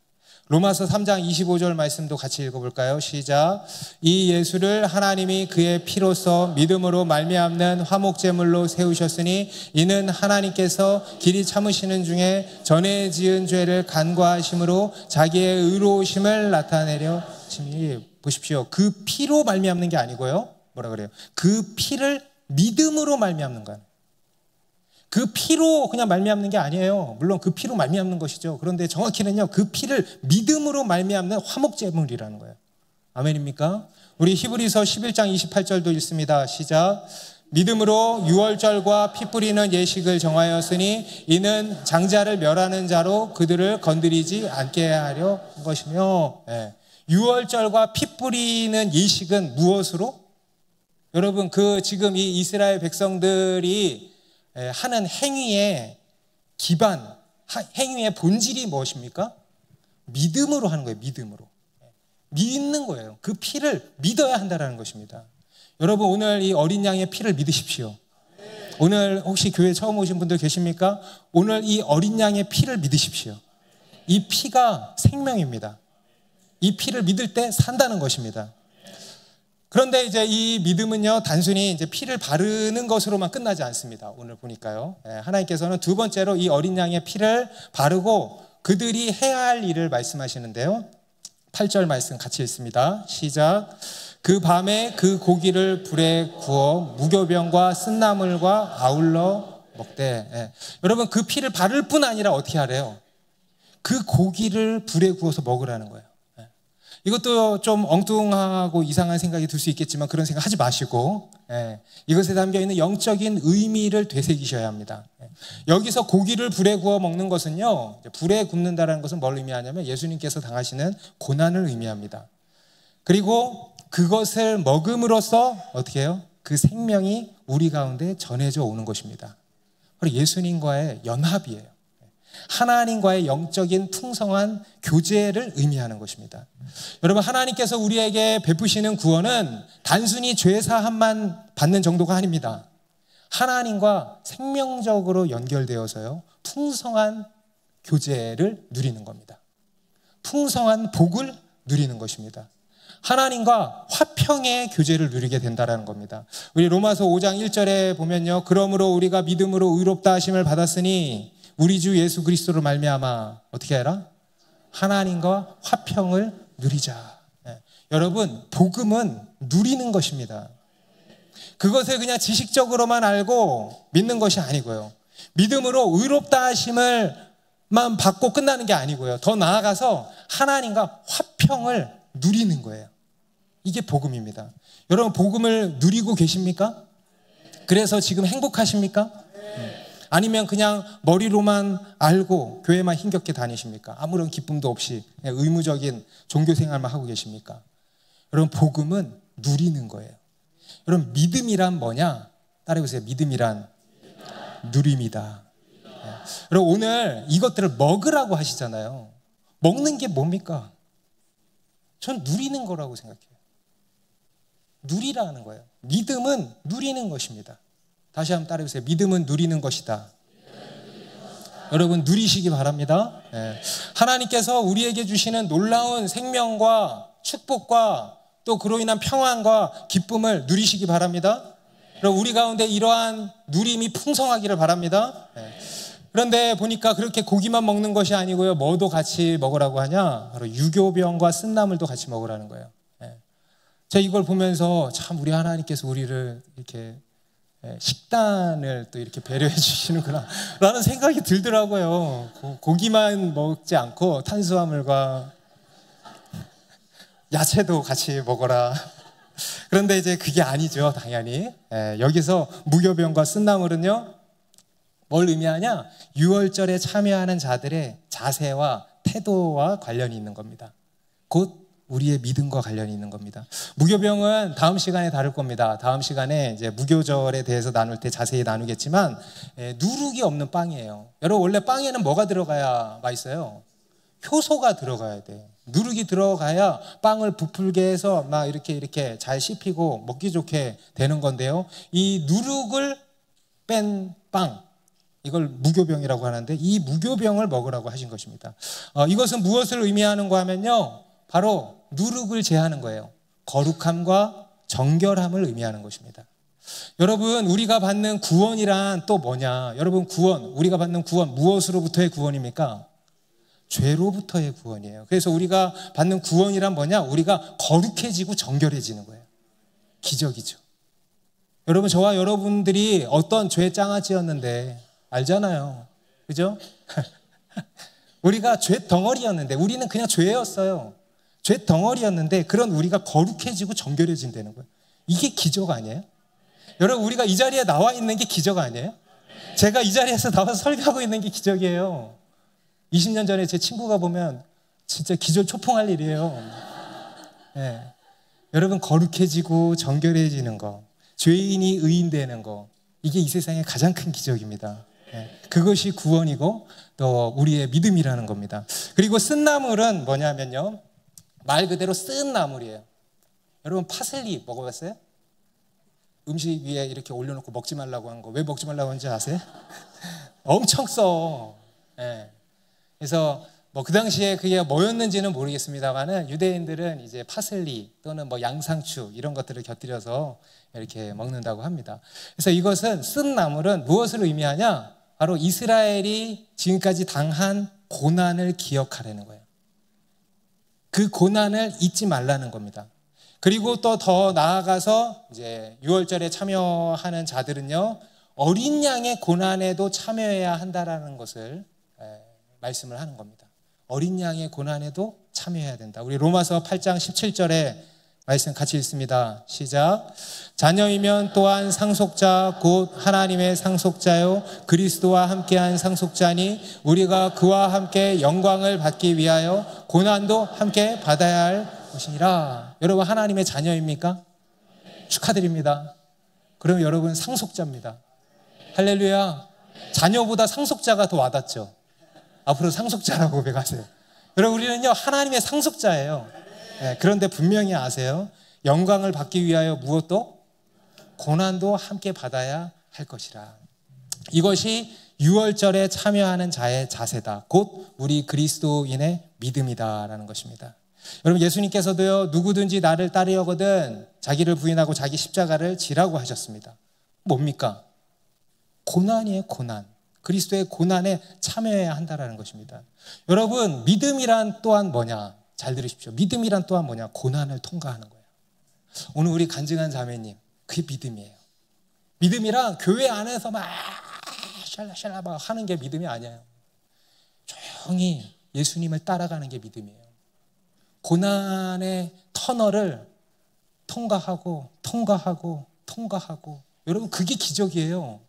로마서 3장 25절 말씀도 같이 읽어볼까요? 시작. 이 예수를 하나님이 그의 피로써 믿음으로 말미암는 화목제물로 세우셨으니 이는 하나님께서 길이 참으시는 중에 전에 지은 죄를 간과하심으로 자기의 의로우심을 나타내려 하심이. 보십시오. 그 피로 말미암는 게 아니고요, 뭐라 그래요? 그 피를 믿음으로 말미암는 거예요. 그 피로 그냥 말미암는 게 아니에요. 물론 그 피로 말미암는 것이죠. 그런데 정확히는요, 그 피를 믿음으로 말미암는 화목제물이라는 거예요. 아멘입니까? 우리 히브리서 11장 28절도 읽습니다. 시작. 믿음으로 유월절과 피 뿌리는 예식을 정하였으니 이는 장자를 멸하는 자로 그들을 건드리지 않게 하려 한 것이며. 유월절과 피 뿌리는 예식은 무엇으로? 여러분, 그 지금 이 이스라엘 백성들이 하는 행위의 기반, 행위의 본질이 무엇입니까? 믿음으로 하는 거예요. 믿음으로. 믿는 거예요. 그 피를 믿어야 한다는 것입니다. 여러분 오늘 이 어린 양의 피를 믿으십시오. 오늘 혹시 교회 처음 오신 분들 계십니까? 오늘 이 어린 양의 피를 믿으십시오. 이 피가 생명입니다. 이 피를 믿을 때 산다는 것입니다. 그런데 이제 이 믿음은요, 단순히 이제 피를 바르는 것으로만 끝나지 않습니다. 오늘 보니까요. 하나님께서는 두 번째로 이 어린 양의 피를 바르고 그들이 해야 할 일을 말씀하시는데요. 8절 말씀 같이 읽습니다. 시작. 그 밤에 그 고기를 불에 구워 무교병과 쓴나물과 아울러 먹되. 여러분 그 피를 바를 뿐 아니라 어떻게 하래요? 그 고기를 불에 구워서 먹으라는 거예요. 이것도 좀 엉뚱하고 이상한 생각이 들 수 있겠지만 그런 생각 하지 마시고 이것에 담겨있는 영적인 의미를 되새기셔야 합니다. 여기서 고기를 불에 구워 먹는 것은요, 불에 굽는다는 것은 뭘 의미하냐면 예수님께서 당하시는 고난을 의미합니다. 그리고 그것을 먹음으로써 어떻게 해요? 그 생명이 우리 가운데 전해져 오는 것입니다. 바로 예수님과의 연합이에요. 하나님과의 영적인 풍성한 교제를 의미하는 것입니다. 여러분 하나님께서 우리에게 베푸시는 구원은 단순히 죄사함만 받는 정도가 아닙니다. 하나님과 생명적으로 연결되어서요 풍성한 교제를 누리는 겁니다. 풍성한 복을 누리는 것입니다. 하나님과 화평의 교제를 누리게 된다는 겁니다. 우리 로마서 5장 1절에 보면요, 그러므로 우리가 믿음으로 의롭다 하심을 받았으니 우리 주 예수 그리스도로 말미암아 어떻게 해라? 하나님과 화평을 누리자. 여러분 복음은 누리는 것입니다. 그것을 그냥 지식적으로만 알고 믿는 것이 아니고요, 믿음으로 의롭다 하심을만 받고 끝나는 게 아니고요, 더 나아가서 하나님과 화평을 누리는 거예요. 이게 복음입니다. 여러분 복음을 누리고 계십니까? 그래서 지금 행복하십니까? 아니면 그냥 머리로만 알고 교회만 힘겹게 다니십니까? 아무런 기쁨도 없이 그냥 의무적인 종교 생활만 하고 계십니까? 여러분 복음은 누리는 거예요. 여러분 믿음이란 뭐냐? 따라해보세요. 믿음이란 누림이다. 여러분 오늘 이것들을 먹으라고 하시잖아요. 먹는 게 뭡니까? 전 누리는 거라고 생각해요. 누리라는 거예요. 믿음은 누리는 것입니다. 다시 한번 따라해보세요. 믿음은 누리는 것이다. 여러분 누리시기 바랍니다. 하나님께서 우리에게 주시는 놀라운 생명과 축복과 또 그로 인한 평안과 기쁨을 누리시기 바랍니다. 그리고 우리 가운데 이러한 누림이 풍성하기를 바랍니다. 그런데 보니까 그렇게 고기만 먹는 것이 아니고요, 뭐도 같이 먹으라고 하냐? 바로 유교병과 쓴나물도 같이 먹으라는 거예요. 제가 이걸 보면서 참 우리 하나님께서 우리를 이렇게 식단을 또 이렇게 배려해 주시는구나 라는 생각이 들더라고요. 고기만 먹지 않고 탄수화물과 야채도 같이 먹어라. 그런데 이제 그게 아니죠, 당연히. 여기서 무교병과 쓴나물은요 뭘 의미하냐? 유월절에 참여하는 자들의 자세와 태도와 관련이 있는 겁니다. 곧 우리의 믿음과 관련이 있는 겁니다. 무교병은 다음 시간에 다룰 겁니다. 다음 시간에 이제 무교절에 대해서 나눌 때 자세히 나누겠지만 누룩이 없는 빵이에요. 여러분 원래 빵에는 뭐가 들어가야 맛있어요? 효소가 들어가야 돼. 누룩이 들어가야 빵을 부풀게 해서 막 이렇게 잘 씹히고 먹기 좋게 되는 건데요, 이 누룩을 뺀 빵, 이걸 무교병이라고 하는데 이 무교병을 먹으라고 하신 것입니다. 이것은 무엇을 의미하는가 하면요, 바로 누룩을 제하는 거예요. 거룩함과 정결함을 의미하는 것입니다. 여러분 우리가 받는 구원이란 또 뭐냐? 여러분 구원, 우리가 받는 구원 무엇으로부터의 구원입니까? 죄로부터의 구원이에요. 그래서 우리가 받는 구원이란 뭐냐? 우리가 거룩해지고 정결해지는 거예요. 기적이죠. 여러분 저와 여러분들이 어떤 죄 장아찌였는데 알잖아요. 그죠? 우리가 죄 덩어리였는데, 우리는 그냥 죄였어요. 죄 덩어리였는데 그런 우리가 거룩해지고 정결해진다는 거예요. 이게 기적 아니에요? 여러분 우리가 이 자리에 나와 있는 게 기적 아니에요? 제가 이 자리에서 나와서 설교하고 있는 게 기적이에요. 20년 전에 제 친구가 보면 진짜 기절 초풍할 일이에요. 여러분 거룩해지고 정결해지는 거, 죄인이 의인되는 거, 이게 이 세상의 가장 큰 기적입니다. 그것이 구원이고 또 우리의 믿음이라는 겁니다. 그리고 쓴나물은 뭐냐면요, 말 그대로 쓴 나물이에요. 여러분 파슬리 먹어봤어요? 음식 위에 이렇게 올려놓고 먹지 말라고 한 거 왜 먹지 말라고 하는지 아세요? 엄청 써. 예. 그래서 뭐 그 당시에 그게 뭐였는지는 모르겠습니다만은 유대인들은 이제 파슬리 또는 뭐 양상추 이런 것들을 곁들여서 이렇게 먹는다고 합니다. 그래서 이것은 쓴 나물은 무엇을 의미하냐? 바로 이스라엘이 지금까지 당한 고난을 기억하라는 거예요. 그 고난을 잊지 말라는 겁니다. 그리고 또 더 나아가서 이제 유월절에 참여하는 자들은요, 어린 양의 고난에도 참여해야 한다라는 것을 말씀을 하는 겁니다. 어린 양의 고난에도 참여해야 된다. 우리 로마서 8장 17절에 말씀 같이 읽습니다. 시작. 자녀이면 또한 상속자 곧 하나님의 상속자요 그리스도와 함께한 상속자니 우리가 그와 함께 영광을 받기 위하여 고난도 함께 받아야 할 것이니라. 여러분 하나님의 자녀입니까? 축하드립니다. 그럼 여러분 상속자입니다. 할렐루야. 자녀보다 상속자가 더 와닿죠. 앞으로 상속자라고 고백하세요. 여러분 우리는요 하나님의 상속자예요. 네, 그런데 분명히 아세요. 영광을 받기 위하여 무엇도? 고난도 함께 받아야 할 것이라. 이것이 유월절에 참여하는 자의 자세다. 곧 우리 그리스도인의 믿음이다라는 것입니다. 여러분 예수님께서도요 누구든지 나를 따르려거든 자기를 부인하고 자기 십자가를 지라고 하셨습니다. 뭡니까? 고난이에요. 고난. 그리스도의 고난에 참여해야 한다는 것입니다. 여러분 믿음이란 또한 뭐냐? 잘 들으십시오. 믿음이란 또한 뭐냐? 고난을 통과하는 거예요. 오늘 우리 간증한 자매님 그게 믿음이에요. 믿음이란 교회 안에서 막 샬라샬라 막 하는 게 믿음이 아니에요. 조용히 예수님을 따라가는 게 믿음이에요. 고난의 터널을 통과하고 여러분 그게 기적이에요.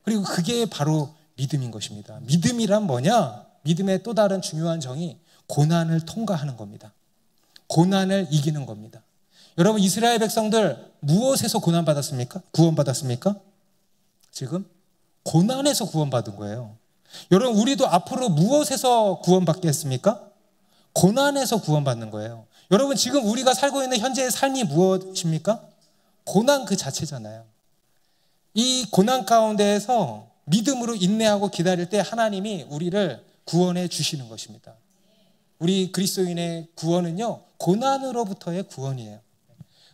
그리고 그게 바로 믿음인 것입니다. 믿음이란 뭐냐? 믿음의 또 다른 중요한 정의 고난을 통과하는 겁니다. 고난을 이기는 겁니다. 여러분 이스라엘 백성들 무엇에서 고난받았습니까? 구원받았습니까? 지금 고난에서 구원받은 거예요. 여러분 우리도 앞으로 무엇에서 구원받겠습니까? 고난에서 구원받는 거예요. 여러분 지금 우리가 살고 있는 현재의 삶이 무엇입니까? 고난 그 자체잖아요. 이 고난 가운데에서 믿음으로 인내하고 기다릴 때 하나님이 우리를 구원해 주시는 것입니다. 우리 그리스도인의 구원은요 고난으로부터의 구원이에요.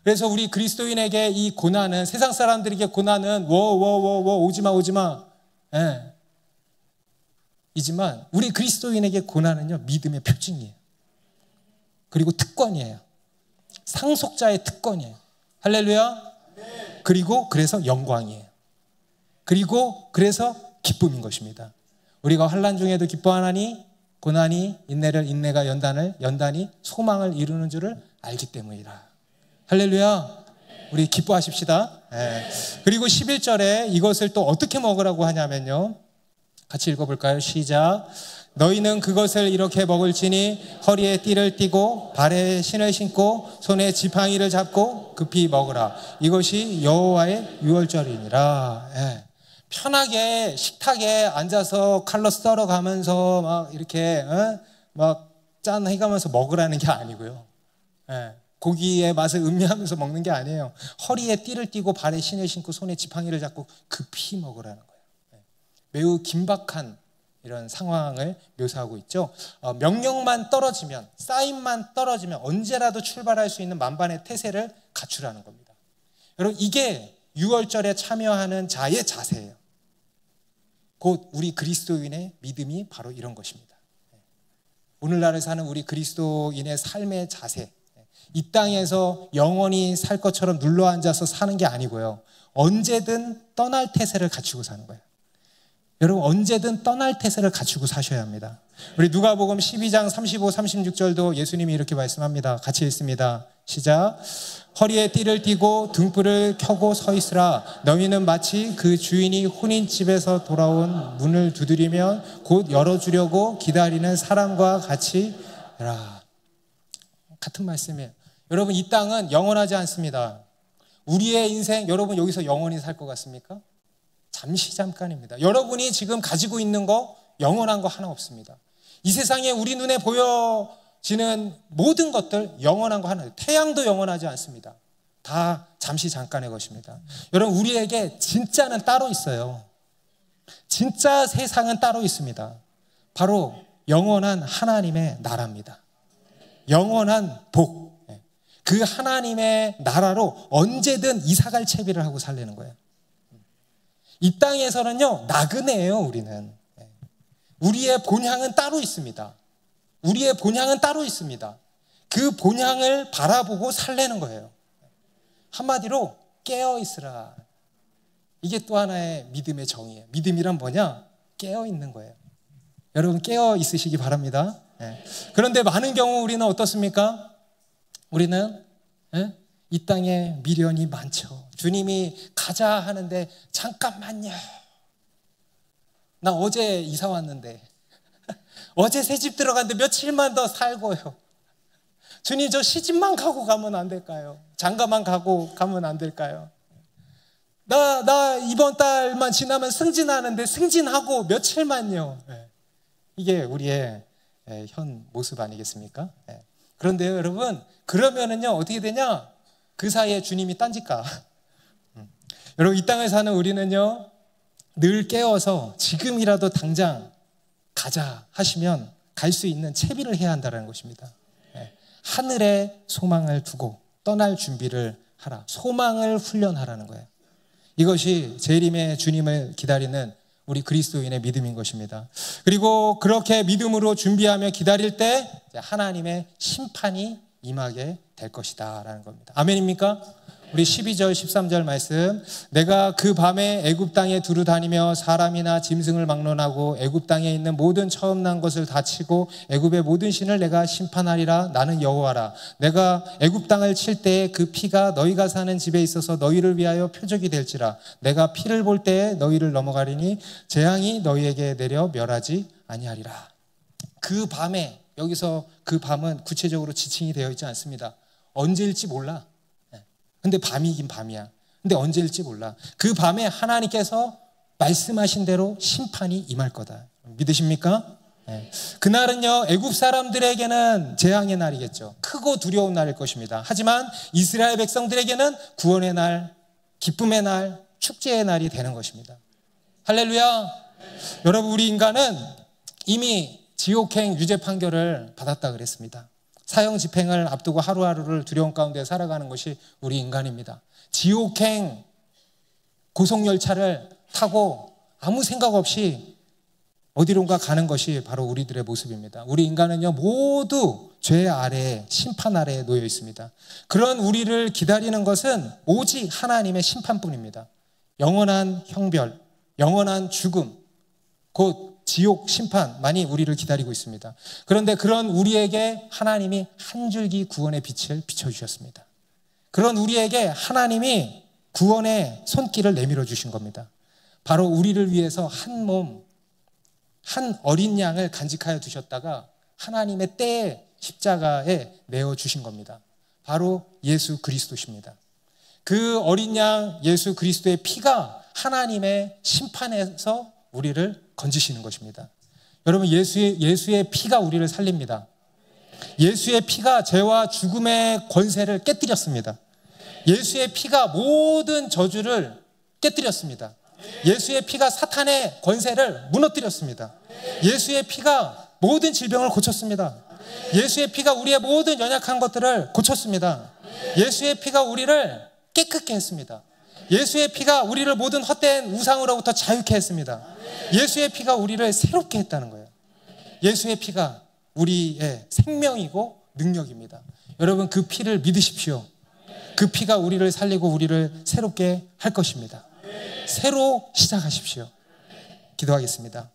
그래서 우리 그리스도인에게 이 고난은 세상 사람들에게 고난은 오지마 예. 이지만 우리 그리스도인에게 고난은요 믿음의 표징이에요. 그리고 특권이에요. 상속자의 특권이에요. 할렐루야. 그리고 그래서 영광이에요. 그리고 그래서 기쁨인 것입니다. 우리가 환난 중에도 기뻐하나니 고난이 인내를 인내가 연단이 소망을 이루는 줄을 알기 때문이라. 할렐루야. 우리 기뻐하십시다. 네. 그리고 11절에 이것을 또 어떻게 먹으라고 하냐면요. 같이 읽어볼까요? 시작. 너희는 그것을 이렇게 먹을지니 허리에 띠를 띠고 발에 신을 신고 손에 지팡이를 잡고 급히 먹으라. 이것이 여호와의 유월절이니라. 예. 편하게 식탁에 앉아서 칼로 썰어가면서 막 이렇게 막 짠 해가면서 먹으라는 게 아니고요. 예. 고기의 맛을 음미하면서 먹는 게 아니에요. 허리에 띠를 띠고 발에 신을 신고 손에 지팡이를 잡고 급히 먹으라는 거예요. 예. 매우 긴박한 이런 상황을 묘사하고 있죠. 명령만 떨어지면, 사인만 떨어지면 언제라도 출발할 수 있는 만반의 태세를 갖추라는 겁니다. 여러분 이게 유월절에 참여하는 자의 자세예요. 곧 우리 그리스도인의 믿음이 바로 이런 것입니다. 오늘날을 사는 우리 그리스도인의 삶의 자세, 이 땅에서 영원히 살 것처럼 눌러앉아서 사는 게 아니고요, 언제든 떠날 태세를 갖추고 사는 거예요. 여러분 언제든 떠날 태세를 갖추고 사셔야 합니다. 우리 누가복음 12장 35, 36절도 예수님이 이렇게 말씀합니다. 같이 읽습니다. 시작. 허리에 띠를 띠고 등불을 켜고 서 있으라. 너희는 마치 그 주인이 혼인집에서 돌아온 문을 두드리면 곧 열어주려고 기다리는 사람과 같이라. 같은 말씀이에요. 여러분 이 땅은 영원하지 않습니다. 우리의 인생 여러분 여기서 영원히 살 것 같습니까? 잠깐입니다. 여러분이 지금 가지고 있는 거 영원한 거 하나 없습니다. 이 세상에 우리 눈에 보여지는 모든 것들 영원한 거 하나, 태양도 영원하지 않습니다. 다 잠시 잠깐의 것입니다. 여러분, 우리에게 진짜는 따로 있어요. 진짜 세상은 따로 있습니다. 바로 영원한 하나님의 나라입니다. 영원한 복. 그 하나님의 나라로 언제든 이사갈 채비를 하고 살려는 거예요. 이 땅에서는요, 나그네예요, 우리는. 우리의 본향은 따로 있습니다. 우리의 본향은 따로 있습니다. 그 본향을 바라보고 살려는 거예요. 한마디로 깨어있으라. 이게 또 하나의 믿음의 정의예요. 믿음이란 뭐냐? 깨어있는 거예요. 여러분, 깨어있으시기 바랍니다. 그런데 많은 경우 우리는 어떻습니까? 우리는 이 땅에 미련이 많죠. 주님이 가자 하는데 잠깐만요. 나 어제 이사 왔는데 어제 새 집 들어갔는데 며칠만 더 살고요. 주님, 저 시집만 가고 가면 안 될까요? 장가만 가고 가면 안 될까요? 나 이번 달만 지나면 승진하는데 승진하고 며칠만요. 이게 우리의 현 모습 아니겠습니까? 그런데요, 여러분, 그러면은요, 어떻게 되냐? 그 사이에 주님이 딴짓가. 여러분, 이 땅에 사는 우리는요, 늘 깨어서 지금이라도 당장 가자 하시면 갈 수 있는 채비를 해야 한다는 것입니다. 하늘에 소망을 두고 떠날 준비를 하라. 소망을 훈련하라는 거예요. 이것이 재림의 주님을 기다리는 우리 그리스도인의 믿음인 것입니다. 그리고 그렇게 믿음으로 준비하며 기다릴 때 하나님의 심판이 임하게 될 것이다 라는 겁니다. 아멘입니까? 우리 12절 13절 말씀, 내가 그 밤에 애굽 땅에 두루 다니며 사람이나 짐승을 막론하고 애굽 땅에 있는 모든 처음 난 것을 다 치고 애굽의 모든 신을 내가 심판하리라. 나는 여호와라. 내가 애굽 땅을 칠 때에 그 피가 너희가 사는 집에 있어서 너희를 위하여 표적이 될지라. 내가 피를 볼 때에 너희를 넘어가리니 재앙이 너희에게 내려 멸하지 아니하리라. 그 밤에, 여기서 그 밤은 구체적으로 지칭이 되어 있지 않습니다. 언제일지 몰라. 근데 밤이긴 밤이야. 근데 언제일지 몰라. 그 밤에 하나님께서 말씀하신 대로 심판이 임할 거다. 믿으십니까? 그날은요, 애굽 사람들에게는 재앙의 날이겠죠. 크고 두려운 날일 것입니다. 하지만 이스라엘 백성들에게는 구원의 날, 기쁨의 날, 축제의 날이 되는 것입니다. 할렐루야. 여러분, 우리 인간은 이미 지옥행 유죄 판결을 받았다 그랬습니다. 사형 집행을 앞두고 하루하루를 두려움 가운데 살아가는 것이 우리 인간입니다. 지옥행 고속열차를 타고 아무 생각 없이 어디론가 가는 것이 바로 우리들의 모습입니다. 우리 인간은요, 모두 죄 아래에, 심판 아래에 놓여 있습니다. 그런 우리를 기다리는 것은 오직 하나님의 심판뿐입니다. 영원한 형벌, 영원한 죽음, 곧 지옥 심판만이 우리를 기다리고 있습니다. 그런데 그런 우리에게 하나님이 한 줄기 구원의 빛을 비춰주셨습니다. 그런 우리에게 하나님이 구원의 손길을 내밀어 주신 겁니다. 바로 우리를 위해서 한 몸, 한 어린 양을 간직하여 두셨다가 하나님의 때에 십자가에 내어주신 겁니다. 바로 예수 그리스도십니다. 그 어린 양 예수 그리스도의 피가 하나님의 심판에서 우리를 건지시는 것입니다. 여러분, 예수의 피가 우리를 살립니다. 예수의 피가 죄와 죽음의 권세를 깨뜨렸습니다. 예수의 피가 모든 저주를 깨뜨렸습니다. 예수의 피가 사탄의 권세를 무너뜨렸습니다. 예수의 피가 모든 질병을 고쳤습니다. 예수의 피가 우리의 모든 연약한 것들을 고쳤습니다. 예수의 피가 우리를 깨끗게 했습니다. 예수의 피가 우리를 모든 헛된 우상으로부터 자유케 했습니다. 예수의 피가 우리를 새롭게 했다는 거예요. 예수의 피가 우리의 생명이고 능력입니다. 여러분, 그 피를 믿으십시오. 그 피가 우리를 살리고 우리를 새롭게 할 것입니다. 새로 시작하십시오. 기도하겠습니다.